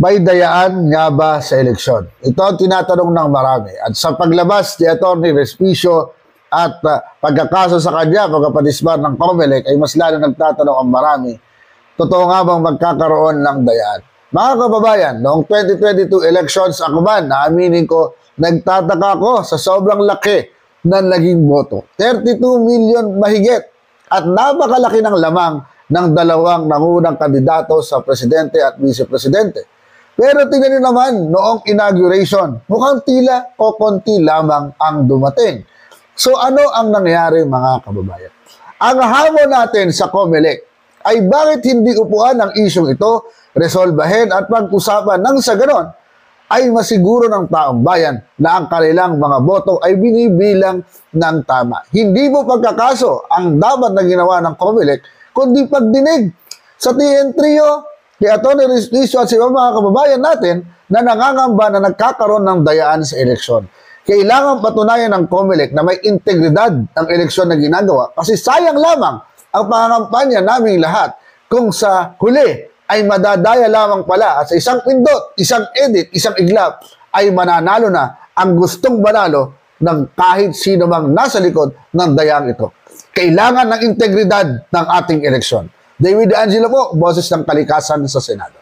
may dayaan nga ba sa eleksyon? Ito ang tinatanong ng marami. At sa paglabas ni Atty. Respicio at pagkakaso sa kanya, pagkapadisbar ng COMELEC, ay mas lalo nagtatanong ang marami, totoo nga bang magkakaroon ng dayaan? Mga kababayan, noong 2022 elections, ako man, naaminin ko, nagtataka ko sa sobrang laki ng naging boto. 32 million mahigit. At napakalaki ng lamang ng dalawang nangunang kandidato sa presidente at vice-presidente. Pero tingnan niyo naman, noong inauguration, mukhang tila o konti lamang ang dumating. So ano ang nangyari mga kababayan? Ang hamon natin sa COMELEC ay bakit hindi upuan ang isyong ito, resolbahin at pag-usapan nang sa ganon ay masiguro ng taong bayan na ang kanilang mga boto ay binibilang ng tama. Hindi mo pagkakaso ang dapat na ginawa ng COMELEC, kundi pagdinig sa TN3 kay Atty. Respicio at sa mga kababayan natin na nangangamba na nagkakaroon ng dayaan sa eleksyon. Kailangan patunayan ng COMELEC na may integridad ng eleksyon na ginagawa kasi sayang lamang ang pangangampanya naming lahat kung sa huli ay madadaya lamang pala at sa isang pindot, isang edit, isang iglap ay mananalo na ang gustong manalo ng kahit sino mang nasa likod ng dayang ito. Kailangan ng integridad ng ating eleksyon. David De Angelo po, Boses ng Kalikasan sa Senado.